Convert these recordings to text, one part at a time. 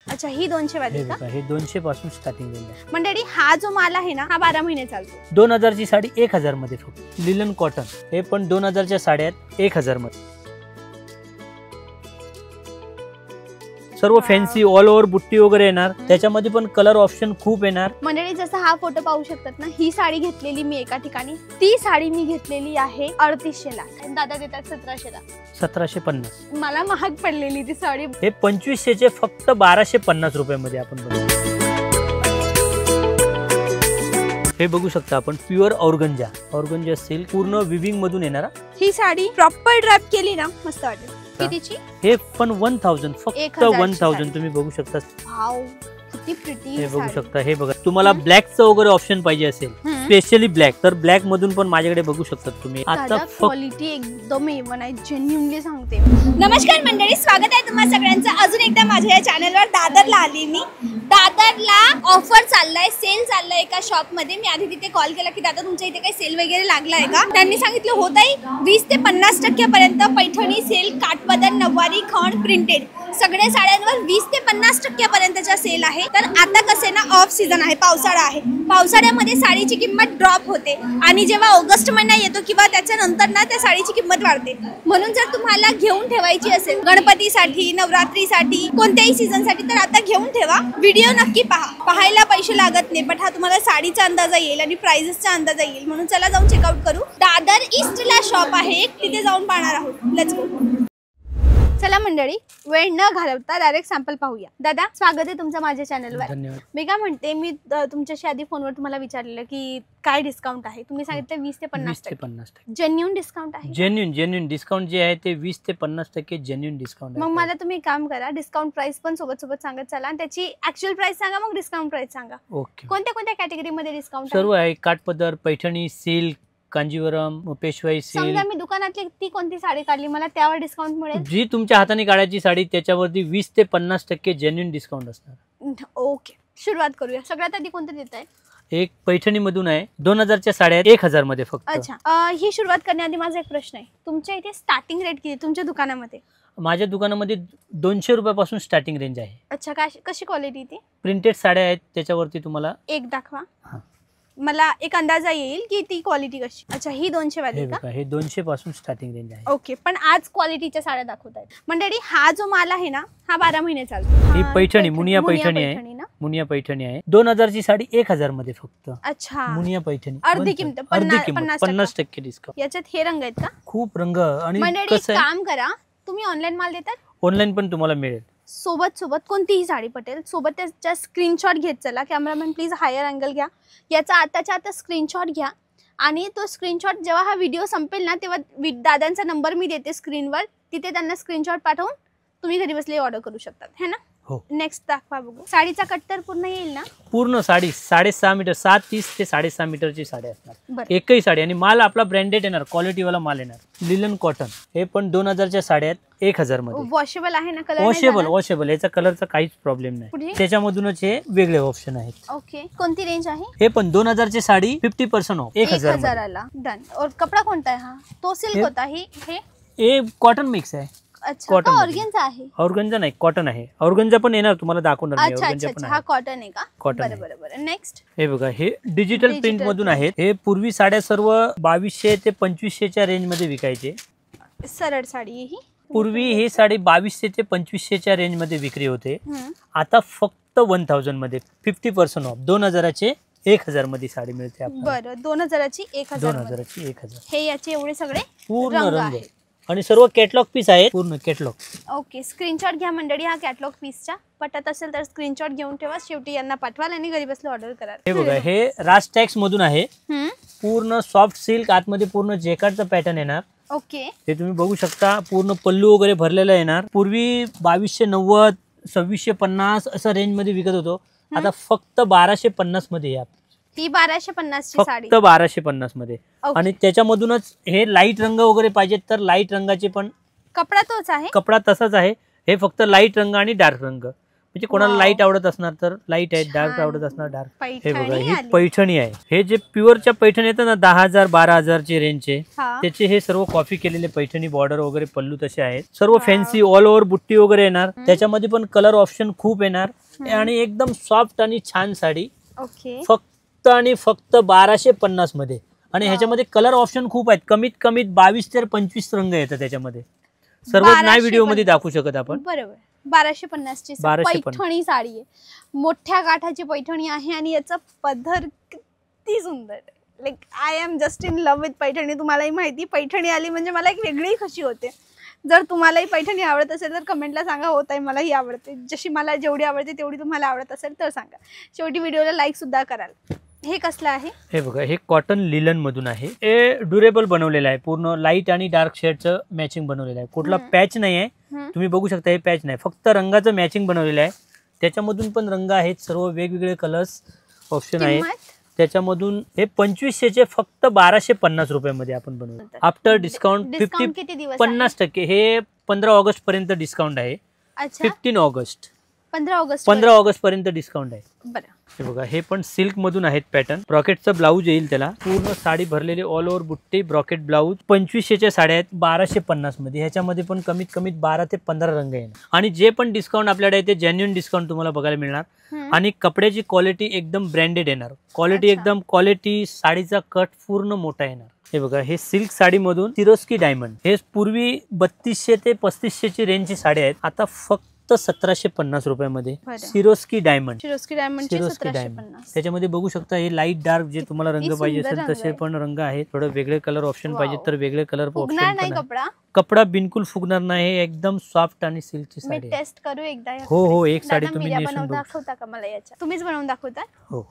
अच्छा, ही 200 वाली का? हे 200 पासून स्टार्टिंग रेंज आहे मंडळी. हा जो माल आहे ना, हा 12 महिने चालतो. 2000 ची साडी 1000 मध्ये फक्त. लिलन कॉटन हे पण 2000 च्या साड्या आहेत 1000 मध्ये. सर्व फॅन्सी ऑल ओव्हर बुट्टी वगैरे येणार. त्याच्यामध्ये पण कलर ऑप्शन खूप येणार. मंडळी जसं हा फोटो पाहू शकतात ना, ही साडी घेतलेली मी एका ठिकाणी. ती साडी मी घेतलेली आहे 3800 ला. दादा देतात 1700 ला. 1750. मला महाग पडलेली ती साडी. हे 2500 चे फक्त 1250 रुपयामध्ये आपण बघू. हे बघू शकता आपण प्युअर ऑर्गंजा सिल्क पूर्ण विविंग मधून येणार. ही साडी प्रॉपर ड्रॅप केली ना, मस्त वाटेल. कितीची? हे पण 1000 फक्त 1000 तुम्ही बघू शकता. वाव, किती प्रिटी. हे बघू शकता. हे बघा, तुम्हाला ब्लॅकचं वगैरे ऑप्शन पाहिजे असेल स्पेशली ब्लॅक, तर ब्लॅक मधून पण माझ्याकडे बघू शकता तुम्ही. आता क्वालिटी एकदम A1 आहे, जेन्युइनली सांगते. नमस्कार मंडळी, स्वागत आहे तुम्हा सगळ्यांचं अजून एकदा माझ्या या चॅनलवर. दादरला आली मी. दादरला ऑफर चाललाय, सेल चाललाय एका शॉप मध्ये. मी आधी तिथे कॉल केला की दादा तुमच्या इथे काही सेल वगैरे लागलाय का? त्यांनी सांगितलं होत आहे 20 ते 50% पर्यंत पैठणी सेल, काठपदर, नववारी, खण, प्रिंटेड सगळ्या साड्यांवर 20 ते 50% पर्यंतचा सेल आहे. तर आता कसे ना, ऑफ सीझन आहे, पावसाळा आहे. पावसाळ्यामध्ये साडीची किंमत ड्रॉप होते आणि जेव्हा ऑगस्ट महिना येतो किंवा त्याच्यानंतर ना त्या साडीची किंमत वाढते. म्हणून जर तुम्हाला घेऊन ठेवायची असेल गणपतीसाठी, नवरात्रीसाठी, कोणत्याही सीझन साठी, तर आता घेऊन ठेवा. व्हिडिओ नक्की पहा. पाहायला पैसे लागत नाही, पण हा तुम्हाला साडीचा अंदाजा येईल आणि प्राइसेसचा अंदाजा येईल. म्हणून चला जाऊन चेकआउट करू. दादर ईस्टला शॉप आहे, तिथे जाऊन पाहणार आहोत. Let's go. चला मंडळी, वेळ न घालवता डायरेक्ट सॅम्पल पाहूया. दादा, स्वागत आहे तुमचं माझ्या चॅनलवर. धन्यवाद. मी काय म्हणते, मी तुमच्याशी आधी फोनवर तुम्हाला विचारलेलं की काय डिस्काउंट आहे. तुम्ही सांगितलं 20 ते 50%. जेन्युइन डिस्काउंट आहे? जेन्युइन डिस्काउंट जे आहे ते 20 ते 50% जेन्युइन डिस्काउंट. मग मला तुम्ही काम करा, डिस्काउंट प्राइस पण सोबत सांगत चला आणि त्याची ऍक्च्युअल प्राइस सांगा, मग डिस्काउंट प्राइस सांगा. ओके. कोणत्या कोणत्या कॅटेगरी मध्ये डिस्काउंट सर्व आहे. काठपदर, पैठणी, सिल्क, कांजीवरम, पेशवाई सिल्क. समजा मी दुकानातली ती कोणती साडी काढली, मला त्यावर डिस्काउंट मिळेल? जी तुमच्या हाताने काढायची साडी त्याच्यावरती 20 ते 50% जेन्युइन डिस्काउंट असणार. ओके, सुरुवात करूया. सगळ्यात आधी कोणतं देत आहे? एक पैठणी मधून आहे 2000 च्या साड्या 1000 मध्ये फक्त. अच्छा, ही सुरुवात करण्याआधी माझा एक प्रश्न आहे. तुमच्या इथे स्टार्टिंग रेट किती तुमच्या दुकानामध्ये? माझ्या दुकानामध्ये 200 रुपयापासून स्टार्टिंग रेंज आहे. अच्छा, कशी क्वालिटी ती? प्रिंटेड साड्या आहेत त्याच्यावरती. तुम्हाला एक दाखवा, मला एक अंदाजा येईल की ती क्वालिटी कशी. अच्छा, ही 200 वाली का? हे 200 पासून स्टार्टिंग रेंज आहे. ओके, पण आज क्वालिटीच्या साड्या दाखवत आहेत मंडळी. हा जो माल आहे ना, हा 12 महिने चालतो. ही पैठणी मुनिया पैठणी आहे. मुनिया पैठणी आहे 2000 ची साडी 1000 मध्ये फक्त. अच्छा, मुनिया पैठणी अर्धी किंमत 50% डिस्काउंट. याच्यात हे रंग आहेत का? खूप रंग. आणि मंडळी काम करा, तुम्ही ऑनलाईन माल देतात? ऑनलाईन पण तुम्हाला मिळेल. सोबत कोणतीही साडी पटेल, सोबत त्याचा स्क्रीनशॉट घेत चला. कॅमेरामॅन प्लीज हायर अँगल घ्या. याचा आताच्या आता स्क्रीनशॉट घ्या आणि तो स्क्रीनशॉट जेव्हा हा व्हिडिओ संपेल ना, तेव्हा दादांचा नंबर मी देते स्क्रीनवर. तिथे त्यांना स्क्रीनशॉट पाठवून तुम्ही घरी बसले ऑर्डर करू शकतात, है ना? हो. नेक्स्ट दाखवा बघू. साडीचा कट तर पूर्ण येईल ना? पूर्ण साडी 6.5 मीटर, 7.30 ते 6.5 मीटरची साडी असणार एकही साडी. आणि माल आपला ब्रँडेड येणार, क्वालिटी वाला माल येणार. लिलन कॉटन हे पण 2000 च्या साड्या आहेत 1000 मध्ये. वॉशेबल आहे ना? Colour washable. याचा कलरचा काहीच प्रॉब्लेम नाही. त्याच्यामधूनच हे वेगळे ऑप्शन आहेत. ओके, कोणती रेंज आहे? हे पण 2000 ची साडी 50% ऑफ 1000 ला. डन. और कपडा कोणता आहे? हा तो सिल्क होता. हे कॉटन मिक्स आहे. कॉटन ऑर्गेन्झा आहे? ऑर्गेन्झा नाही, कॉटन आहे. ऑर्गेन्झा पण येणार, तुम्हाला दाखवणार नाही. अच्छा, हा कॉटन आहे का? कॉटन. बरोबर. नेक्स्ट हे बघा, हे डिजिटल प्रिंट मधून आहेत. हे पूर्वी साड्या सर्व 2200 ते 2500 च्या रेंज मध्ये विकायचे. सरळ साडी ही पूर्वी ही साडी 2200 ते 2500 च्या रेंज मध्ये विक्री होते. आता फक्त 1000 मध्ये 50% ऑफ. 2000 चे 1000 मध्ये साडी मिळते आपल्याला. बरं, 2000 ची 1000. हे याचे एवढे सगळे पूर्ण रंग आणि सर्व कॅटलॉग पीस आहेत. पूर्ण कॅटलॉग. ओके, स्क्रीनशॉट घ्या मंडळी. हा कॅटलॉग पीसचा पटत असेल तर स्क्रीनशॉट घेऊन ठेवा. शेवटी यांना पाठवाल आणि घरी बसले ऑर्डर करा. हे बघा, हे राज टॅक्स मधून आहे. पूर्ण सॉफ्ट सिल्क, आतमध्ये पूर्ण जेकार्डचा पॅटर्न येणार. ओके, हे तुम्ही बघू शकता. पूर्ण पल्लू वगैरे भरलेला येणार. पूर्वी 2290, 2650 असं रेंज मध्ये विकत होतो. आता फक्त 1250 मध्ये या. ही 1250 ची साडी फक्त 1250 मध्ये. आणि त्याच्यामधूनच हे लाईट रंग वगैरे पाहिजेत तर लाईट रंगाचे पण. कपडा तोच आहे? कपडा तसाच आहे. हे फक्त लाईट रंग आणि डार्क रंग. म्हणजे कोणाला लाईट आवडत असणार तर लाईट आहे, डार्क आवडत असणार डार्क. हे बघा ही पैठणी आहे. हे जे प्युअरच्या पैठणी येतात ना 10,000 12,000ची रेंजचे, त्याचे हे सर्व कॉपी केलेले पैठणी बॉर्डर वगैरे पल्लू तसे आहेत. सर्व फॅन्सी ऑल ओव्हर बुट्टी वगैरे येणार. त्याच्यामध्ये पण कलर ऑप्शन खूप येणार आणि एकदम सॉफ्ट आणि छान साडी. फक्त आणि फक्त 1250 मध्ये. आणि ह्याच्यामध्ये कलर ऑप्शन खूप आहेत. कमीत कमी 22 ते 25 रंग येतात त्याच्यामध्ये. सर्वच नाही व्हिडिओ मध्ये दाखवू शकत आपण. बरोबर. 1250 ची पैठणी साडी आहे. मोठ्या काठाची पैठणी आहे आणि याचा पदर किती सुंदर आहे. Like I am just in love with Paithani. तुम्हालाही माहिती पैठणी आली म्हणजे मला एक वेगळी खुशी होते. जर तुम्हालाही पैठणी आवडत असेल तर कमेंटला सांगा. होत आहे मलाही आवडते. जशी मला जेवढी आवडते तेवढी तुम्हाला आवडत असेल तर सांगा. शेवटी व्हिडिओला लाईक सुद्धा कराल. हे कसलं आहे? हे बघा हे कॉटन लिलन मधून आहे. हे ड्युरेबल बनवलेलं आहे. पूर्ण लाईट आणि डार्क शेडचं मॅचिंग बनवलेलं आहे. कुठला पॅच नाही आहे. तुम्ही बघू शकता हे पॅच नाही, फक्त रंगाचं मॅचिंग बनवलेलं आहे. त्याच्यामधून पण रंग आहेत. सर्व वेगवेगळे कलर्स ऑप्शन आहेत त्याच्यामधून. हे 2500चे फक्त 1250 रुपयामध्ये आपण बनवतो. After discount 50%. हे 15 ऑगस्ट पर्यंत डिस्काउंट आहे. 15 ऑगस्ट 15 ऑगस्ट पर्यंत डिस्काउंट आहे. हे बघा हे पण सिल्क मधून आहेत पॅटर्न. ब्रॉकेटचं ब्लाऊज येईल त्याला. पूर्ण साडी भरलेली ऑल ओव्हर बुट्टी ब्रॉकेट ब्लाऊज. 2500च्या साड्या आहेत 1250 मध्ये. ह्याच्यामध्ये पण कमीत कमी 12 ते 15 रंग येणार. आणि जे पण डिस्काउंट आपल्याकडे आहे ते जेन्युइन डिस्काउंट तुम्हाला बघायला मिळणार. आणि कपड्याची क्वालिटी एकदम ब्रँडेड येणार. क्वालिटी एकदम क्वालिटी. साडीचा कट पूर्ण मोठा येणार. हे बघा हे सिल्क साडी मधून सिरोस्की डायमंड. हे पूर्वी 3200 ते 3500ची रेंजची साडी आहेत. आता फक्त 1750 रुपयामध्ये सिरोस्की डायमंड. सिरोस्की डायमंड त्याच्यामध्ये बघू शकता. हे लाईट डार्क जे तुम्हाला रंग पाहिजे असेल तसे पण रंग आहेत. थोडं वेगळे कलर ऑप्शन पाहिजे तर वेगळे कलर ऑप्शन. कपडा बिलकुल फुगणार नाही. एकदम सॉफ्ट आणि सिल्कची साडी. टेस्ट करू एकदा. हो एक साडी तुम्ही दाखवता का मला? याच्या तुम्हीच बनवून दाखवता? हो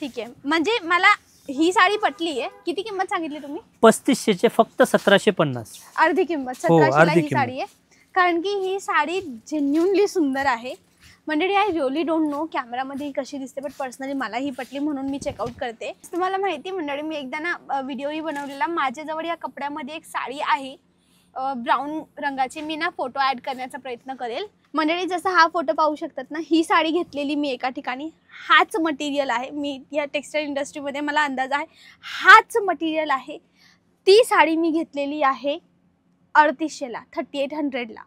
ठीक आहे. म्हणजे मला ही साडी पटली आहे. किती किंमत सांगितली तुम्ही? 3500चे फक्त 1750. अर्धी किंमत 1700 ही साडी आहे. कारण की ही साडी जेन्युइनली सुंदर आहे. मंडळी आय रिअली डोंट नो कॅमेरामध्ये कशी दिसते, बट पर्सनली मला ही पटली म्हणून मी चेकआउट करते. तुम्हाला माहिती मंडळी मी एकदा ना व्हिडिओही बनवलेला. माझ्याजवळ या कपड्यामध्ये एक साडी आहे ब्राऊन रंगाची. मी ना फोटो ॲड करण्याचा प्रयत्न करेल. मंडळी जसं हा फोटो पाहू शकतात ना, ही साडी घेतलेली मी एका ठिकाणी. हाच मटेरियल आहे. मी या टेक्सटाईल इंडस्ट्रीमध्ये मला अंदाज आहे हाच मटेरियल आहे. ती साडी मी घेतलेली आहे 3800ला 3800ला.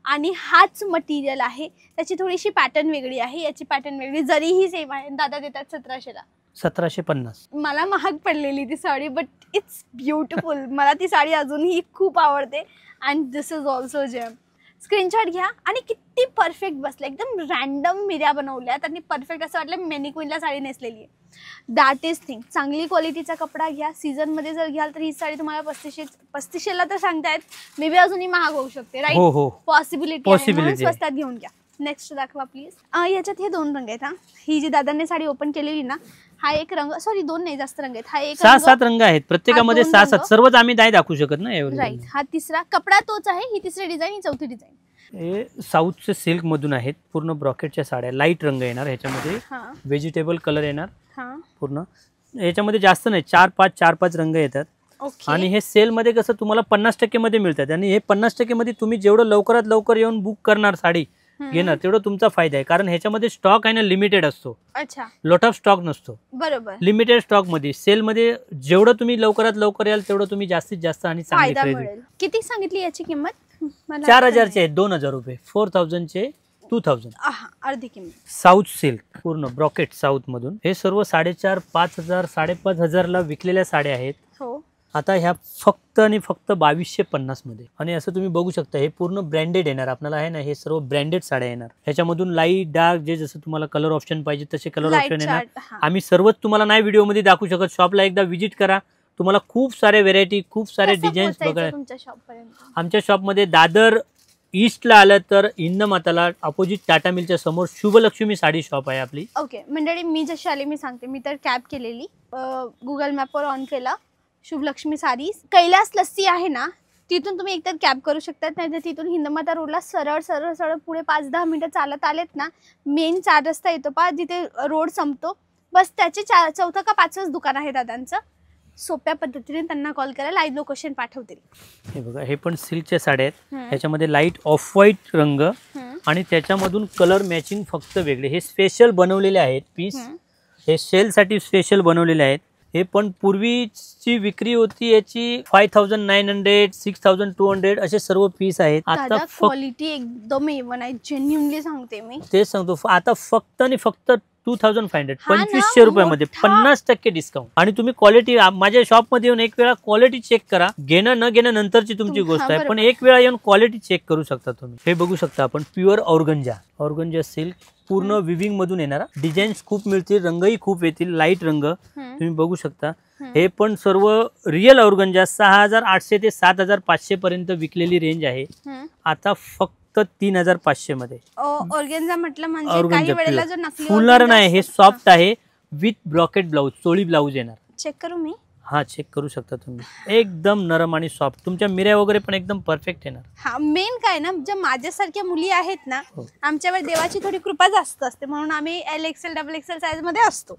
आणि हाच मटेरियल आहे. त्याची थोडीशी पॅटर्न वेगळी आहे. याची पॅटर्न वेगळी. जरीही सेम आहे. दादा देतात 1700ला. 1750. मला महाग पडलेली ती साडी, बट इट्स ब्युटिफुल. मला ती साडी अजूनही खूप आवडते. And this is also gem. Screenshot घ्या. आणि किती परफेक्ट बसलं. एकदम रॅन्डम मिऱ्या बनवल्यात आणि परफेक्ट असं वाटलं मेनिक्वीनला साडी नेसलेली आहे. That is thing. चांगली क्वालिटीचा कपडा घ्या. सीझनमध्ये जर घ्याल तर ही साडी तुम्हाला 3500ला तर सांगतायत. मे बी अजूनही महाग होऊ शकते. राईट. पॉसिबिलिटी स्वस्तात घेऊन घ्या. नेक्स्ट दाखवा प्लीज. याच्यात हे 2 रंग आहेत. ही जी दादांनी साडी ओपन केलेली ना, हा एक रंग. सॉरी 2 नाही जास्त रंग आहेत. हा एक 6-7 रंग आहेत प्रत्येकामध्ये. 6-7 सर्वच आम्ही नाही दाखवू शकत ना. राईट. हा तिसरा कपडा तोच आहे. ही तिसरी डिझाईन. ही चौथी डिझाईन. हे साऊथचे सिल्क मधून आहेत. पूर्ण ब्रॉकेटच्या साड्या. लाईट रंग येणार ह्याच्यामध्ये. व्हेजिटेबल कलर येणार पूर्ण. याच्यामध्ये जास्त नाही 4-5 रंग येतात. आणि हे सेल मध्ये कसं तुम्हाला 50% मध्ये मिळतात. आणि हे 50% मध्ये तुम्ही जेवढं लवकरात लवकर येऊन बुक करणार साडी घेणार तेवढं तुमचा फायदा आहे. कारण ह्याच्यामध्ये स्टॉक आहे ना लिमिटेड असतो. लॉट ऑफ स्टॉक नसतो. बरोबर. लिमिटेड स्टॉक मध्ये. सेल मध्ये जेवढं तुम्ही लवकरात लवकर याल तेवढं तुम्ही जास्तीत जास्त आणि चांगली खरेदी. किती सांगितली याची किंमत? 4000चे आहेत. 2000 रुपये. 4000चे 2000. अर्धी किंमत. साऊथ सिल्क पूर्ण ब्रॉकेट साऊथ मधून. हे सर्व 4,500 5,000 5,500 ला विकलेल्या साड्या आहेत. आता ह्या फक्त आणि फक्त 2250 मध्ये. आणि असं तुम्ही बघू शकता हे पूर्ण ब्रँडेड येणार आपल्याला आहे ना. हे सर्व ब्रँडेड साड्या येणार. ह्याच्यामधून लाईट डार्क जे जसं तुम्हाला कलर ऑप्शन पाहिजे तसे कलर ऑप्शन येणार. आम्ही सर्वच तुम्हाला नाही व्हिडिओ मध्ये दाखवू शकत. शॉपला एकदा व्हिजिट करा. तुम्हाला खूप सारे व्हेरायटी खूप सारे डिझाईन्स बघायला. आमच्या शॉपमध्ये दादर ईस्टला आलं तर हिंदमाताला अपोजिट टाटा मिलच्या समोर शुभलक्ष्मी साडी शॉप आहे आपली. ओके मंडळी मी जशी आले मी सांगते. मी तर कॅब केलेली. गुगल मॅपवर ऑन केला शुभलक्ष्मी साडीज. कैलास लस्सी आहे ना तिथून तुम्ही एकतर कॅब करू शकतात. नाही तर तिथून हिंदमाता रोडला सरळ सरळ सरळ पुढे 5-10 मिनिटं चालत आलेत ना, मेन 4 रस्ता येतो पहा जिथे रोड संपतो. बस त्याचे 4 का 5च दुकान आहे दादांचं. सोप्या पद्धतीने त्यांना कॉल करा. लाईव्ह लोकेशन पाठवतील. हे बघा हे पण सिल्कच्या साड्या आहेत. ह्याच्यामध्ये लाईट ऑफ व्हाईट रंग आणि त्याच्यामधून कलर मॅचिंग फक्त वेगळे. हे स्पेशल बनवलेले आहेत पीस, हे सेलसाठी स्पेशल बनवलेले आहेत. हे पण पूर्वीची विक्री होती याची 5900 6200 असे सर्व पीस आहेत. आता क्वालिटी एकदम A1 आहे, जेन्युइनली सांगते मी. तेच सांगतो, आता फक्त आणि फक्त 2500 2500 रुपयामध्ये 50% डिस्काउंट. आणि तुम्ही क्वालिटी माझ्या शॉप मध्ये येऊन एक वेळा क्वालिटी चेक करा. घेणं न घेणं नंतरची तुमची गोष्ट आहे, पण एक वेळा येऊन क्वालिटी चेक करू शकता तुम्ही. हे बघू शकता आपण, प्युअर ऑर्गंजा सिल्क, पूर्ण विविंग मधून येणारा. डिझाईन्स खूप मिळतील, रंगही खूप येतील, लाईट रंग तुम्ही बघू शकता. हे पण सर्व रिअल ऑर्गंजा 6800 ते 7500 पर्यंत विकलेली रेंज आहे. आता फक्त 3500 मध्ये ऑर्गेन्झा म्हटलं म्हणजे काही वेळेला जो नकली फुलणार नाही, हे सॉफ्ट आहे विथ ब्रॉकेट ब्लाउज, चोळी ब्लाउज येणार. चेक करू मी? हा, चेक करू शकता तुम्ही. एकदम नरम आणि सॉफ्ट, तुमच्या मिऱ्या वगैरे पण एकदम परफेक्ट येणार. हा, मेन काय ना, ज्या माझ्यासारख्या मुली आहेत ना, आमच्यावर देवाची थोडी कृपा जास्त असते, म्हणून आम्ही LXL XXL साईज मध्ये असतो.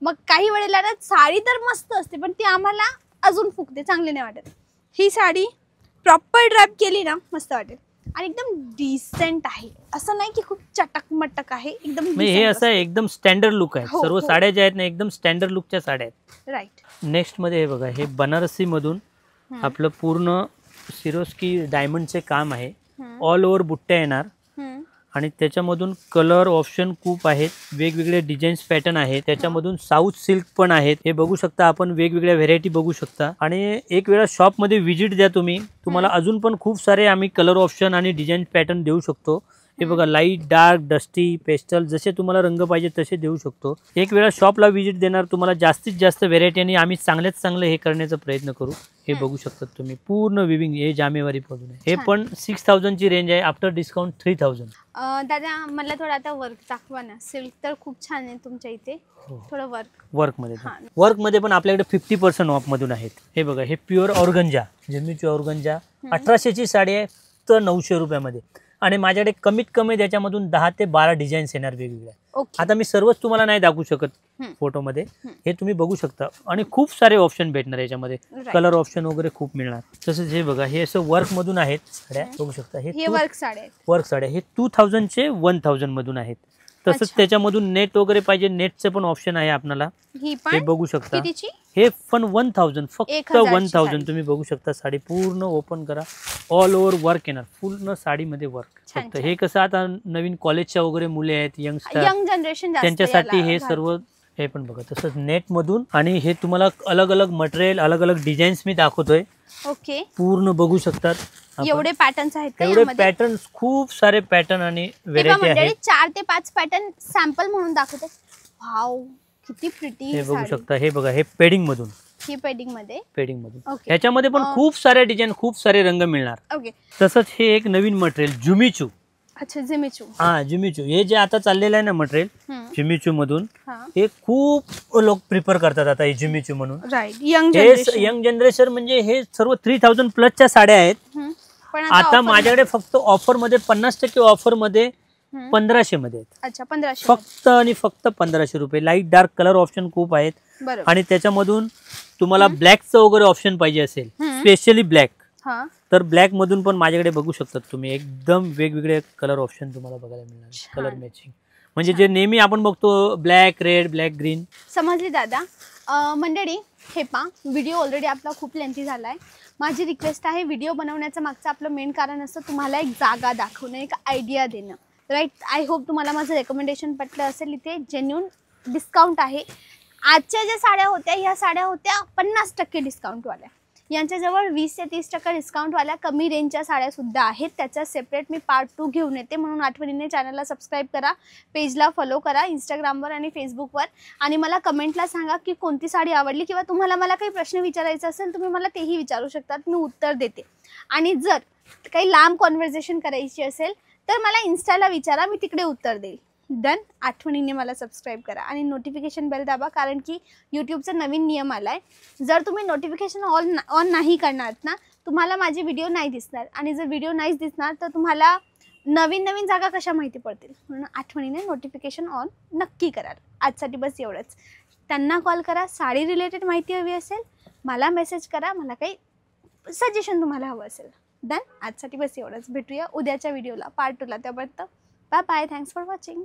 मग काही वेळेला ना साडी तर मस्त असते, पण ती आम्हाला अजून फुगते, चांगली नाही वाटत. ही साडी प्रॉपर ड्रॅप केली ना मस्त वाटेल आणि एकदम डिसेंट आहे. असं नाही की खूप चटक मटक आहे, एकदम हे असं एकदम स्टँडर्ड लुक आहे. सर्व साड्या ज्या आहेत ना एकदम स्टँडर्ड लुकच्या साड्या आहेत. राईट. नेक्स्ट मध्ये हे बघा, हे बनारसी मधून आपलं पूर्ण सिरोस्की डायमंडचे काम आहे. ऑल ओव्हर बुट्ट्या येणार आणि त्याच्यामधून कलर ऑप्शन खूप आहेत, वेगवेगळे डिझाईन्स पॅटर्न आहेत. त्याच्यामधून साऊथ सिल्क पण आहेत. हे बघू शकता आपण, वेगवेगळ्या व्हेरायटी बघू शकता. आणि एक वेळा शॉप मध्ये व्हिजिट द्या तुम्ही, तुम्हाला अजून पण खूप सारे आम्ही कलर ऑप्शन आणि डिझाईन पॅटर्न देऊ शकतो. हे बघा, लाईट, डार्क, डस्टी, पेस्टल, जसे तुम्हाला रंग पाहिजे तसे देऊ शकतो. एक वेळा शॉपला व्हिजिट देणार, तुम्हाला जास्तीत जास्त व्हेरायटी आणि आम्ही चांगल्यात चांगलं हे करण्याचा प्रयत्न करू. हे बघू शकता तुम्ही, पूर्ण विविंग, हे जामेवारी पासून आहे. हे पण 6000 ची रेंज आहे, आफ्टर डिस्काउंट 3000. दादा मला थोडं आता वर्क दाखवा ना. सिल्क तर खूप छान आहे तुमच्या इथे, थोडं वर्क मध्ये पण आपल्याकडे 50% ऑफ मधून आहेत. हे बघा, हे प्युअर ऑर्गंजा, जमीची ऑर्गंजा, 1800 ची साडी आहे, तर 900 रुपयामध्ये. आणि माझ्याकडे कमीत कमी त्याच्यामधून 10 ते 12 डिझाईन्स येणार वेगवेगळ्या. आता मी सर्वच तुम्हाला नाही दाखवू शकत फोटोमध्ये, हे तुम्ही बघू शकता. आणि खूप सारे ऑप्शन भेटणार याच्यामध्ये, कलर ऑप्शन वगैरे खूप मिळणार. तसंच हे बघा, हे असं वर्क मधून आहेत साड्या, बघू शकता. हे वर्क साड्या हे 2000 चे 1000 मधून आहेत. तसंच त्याच्यामधून नेट वगैरे पाहिजे, नेटचं पण ऑप्शन आहे आपल्याला, हे बघू शकता. हे पण 1000, फक्त 1000 तुम्ही बघू शकता. साडी पूर्ण ओपन करा, ऑल ओव्हर वर्क येणार, पूर्ण साडीमध्ये वर्क. फक्त हे कसं, आता नवीन कॉलेजच्या वगैरे मुले आहेत, यंग जनरेशन, त्यांच्यासाठी हे सर्व. हे पण बघा, तसंच नेट मधून. आणि हे तुम्हाला अलग अलग मटेरियल, अलग अलग डिझाईन्स मी दाखवतोय. ओके, पूर्ण बघू शकतात. एवढे पॅटर्न्स आहेत, एवढे पॅटर्न, खूप सारे पॅटर्न आणि व्हेरायटी आहेत. 4 ते 5 पॅटर्न सॅम्पल म्हणून दाखवते. वाव, किती प्रिटी. हे बघू शकता. हे बघा, हे पेडिंग मधून, पेडिंग मध्ये ह्याच्यामध्ये पण खूप सारे डिझाईन, खूप सारे रंग मिळणार. तसंच हे एक नवीन मटेरियल, जुमिचू. अच्छा, जिमिचू. हा, जिमिचू, हे जे आता चाललेलं आहे ना मटेरियल, जिमिचू मधून, हे खूप लोक प्रिफर करतात आता, हे जिमिचू म्हणून. यंग जनरेशन म्हणजे हे सर्व 3000 प्लसच्या साड्या आहेत. आता माझ्याकडे फक्त ऑफर मध्ये 50% ऑफर मध्ये 1500 मध्ये आहेत. अच्छा, 1500 फक्त आणि फक्त 1500 रुपये. लाईट डार्क कलर ऑप्शन खूप आहेत. आणि त्याच्यामधून तुम्हाला ब्लॅकचं वगैरे ऑप्शन पाहिजे असेल, स्पेशली ब्लॅक, तर ब्लॅक मधून पण माझ्याकडे बघू शकतात तुम्ही. एकदम वेगवेगळे कलर ऑप्शन तुम्हाला बघायला मिळणार, कलर मॅचिंग. म्हणजे जे नेहमी आपण बघतो, ब्लॅक रेड, ब्लॅक ग्रीन. समजली दादा. मंडळी, हे पा, व्हिडिओ ऑलरेडी आपला खूप लेंथी झालाय. माझी रिक्वेस्ट आहे, व्हिडिओ बनवण्याचं मागचं आपलं मेन कारण असतं तुम्हाला एक जागा दाखवणं, एक आयडिया देणं. राईट. आय होप तुम्हाला माझं रेकमेंडेशन पटलं असेल. इथे जेन्युइन डिस्काउंट आहे. आजच्या ज्या साड्या होत्या, ह्या साड्या होत्या 50% डिस्काउंटवाल्या. यांच्याजवळ 20 ते 30% डिस्काउंटवाल्या कमी रेंजच्या साड्या सुद्धा आहेत. त्याचा सेपरेट मी पार्ट 2 घेऊन येते, म्हणून आठवणीने चॅनलला सबस्क्राईब करा, पेजला फॉलो करा, इंस्टाग्रामवर आणि फेसबुकवर. आणि मला कमेंटला सांगा की कोणती साडी आवडली, किंवा तुम्हाला मला काही प्रश्न विचारायचा असेल तुम्ही मला तेही विचारू शकतात, मी उत्तर देते. आणि जर काही लांब कॉन्व्हर्सेशन करायची असेल तर मला इन्स्टाला विचारा, मी तिकडे उत्तर देईल. डन. आठवणीने मला सबस्क्राईब करा आणि नोटिफिकेशन बेल दाबा, कारण की यूट्यूबचा नवीन नियम आला आहे. जर तुम्ही नोटिफिकेशन ऑन नाही करणार ना, तुम्हाला माझे व्हिडिओ नाही दिसणार. आणि जर व्हिडिओ नाहीच दिसणार तर तुम्हाला नवीन नवीन जागा कशा माहिती पडतील. म्हणून आठवणीने नोटिफिकेशन ऑन नक्की कराल. आजसाठी बस एवढंच. त्यांना कॉल करा, साडी रिलेटेड माहिती हवी असेल मला मेसेज करा, मला काही सजेशन तुम्हाला हवं असेल. डन. आजसाठी बस एवढंच. भेटूया उद्याच्या व्हिडिओला पार्ट 2 ला. त्यापर्यंत bye bye. Thanks for watching.